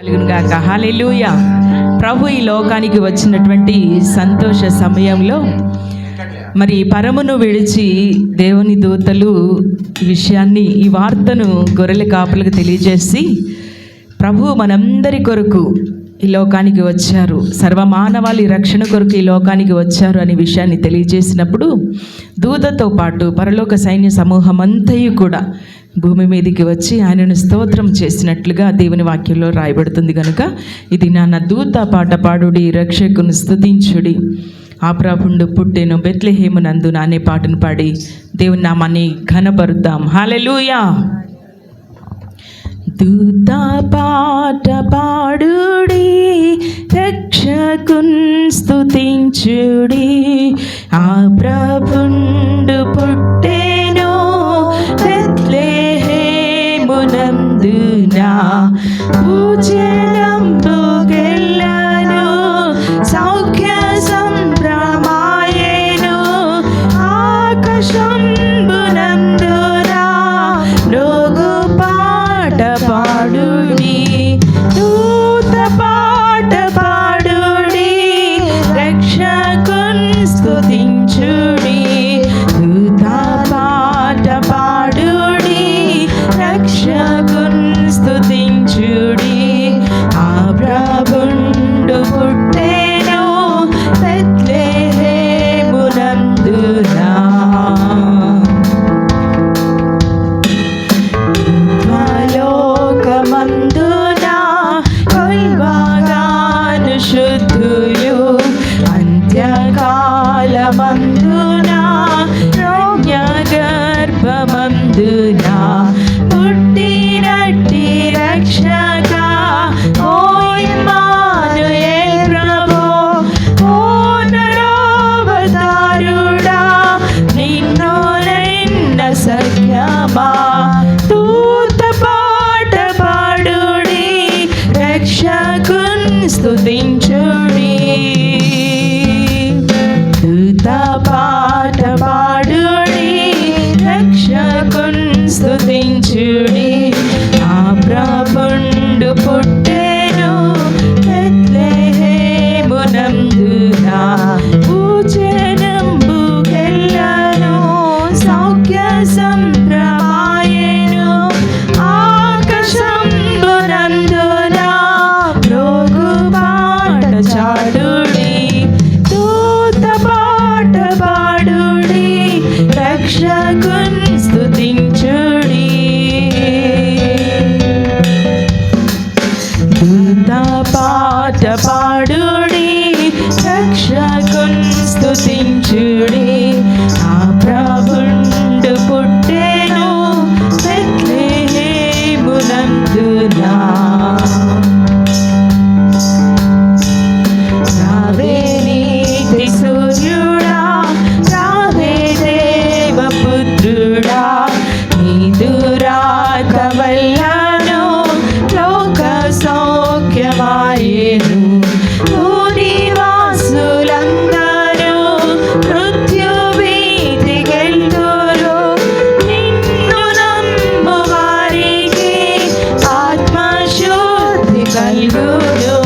కలుగునుగాక. హల్లెలూయా. ప్రభు ఈ లోకానికి వచ్చినటువంటి సంతోష సమయంలో మరి పరమును విడిచి దేవుని దూతలు ఈ వార్తను గొర్రెల కాపులకు తెలియజేసి ప్రభు మనందరి కొరకు ఈ లోకానికి వచ్చారు, సర్వమానవాళి రక్షణ కొరకు ఈ లోకానికి వచ్చారు అనే విషయాన్ని తెలియజేసినప్పుడు దూతతో పాటు పరలోక సైన్య సమూహం అంతయు కూడా భూమి మీదకి వచ్చి ఆయనను స్తోత్రం చేసినట్లుగా దేవుని వాక్యంలో రాయబడుతుంది కనుక ఇది నా దూత పాట పాడుడి, రక్షకుని స్తుతించుడి, ఆ ప్రభుండు పుట్టెను బెత్లెహేమునందు అనే పాటను పాడి దేవుని నామాన్ని ఘనపరుద్దాం. హల్లెలూయా. దూత పాట పాడుడి, రక్షకున్ స్తుతించుడి, ఆ ప్రభుండు పుట్టెను బెత్లెహేమునందున భూజలంబుకెళ్ళను సౌఖ్య సంభ్రమాయెను ఆకాశంబునందున మ్రోగు పాట పాడుడి, దూత పాట పాడుడి, రక్షకున్ స్తుతించుడి, దూత పాట పాడుడి, రక్షకున్ స్తుతించుడి, ఆ ప్రభుండు పుట్టెను బెత్లెహేమునందున లోకమందున కొల్వగాను శుద్ధులు అంత్యకాలమందున రోగ్య గర్భమందున పుట్టినట్టి రక్షక ఓ ఇమ్మానుయేల్ ప్రభో, ఓ నరోవతారుడా, నిన్ను నిన్న సఖ్యమా, దూత పాట పాడుడి, రక్షకున్ స్తుతించుడి, దూత పాట పాడుడి, రక్షకున్ స్తుతించుడి, ఆ ప్రభుండు పుట్టెను బెత్లెహేమునందున భూజలంబుకెళ్ళను సౌఖ్య సంభ్రమాయెను ఆకాశంబునందున మ్రోగు పాట చాడుడి, దూత పాట పాడుడి, రక్షకున్ స్తుతించుడి, దూత పాట పాడుడి, రక్షకున్ స్తుతించుడి, ఆ ప్రభుండు పుట్టెను బెత్లెహేమునందున. రావే నీతి సూర్యుడా, రావే దేవపుత్రుడా, నీదు రాక వల్లను లోక సౌఖ్యమాయెను, భూనివాసులందరూ మృత్యు భీతికెళ్ళురు, నిన్ను నమ్ము వారికి ఆత్మశుద్ధి కలుగును,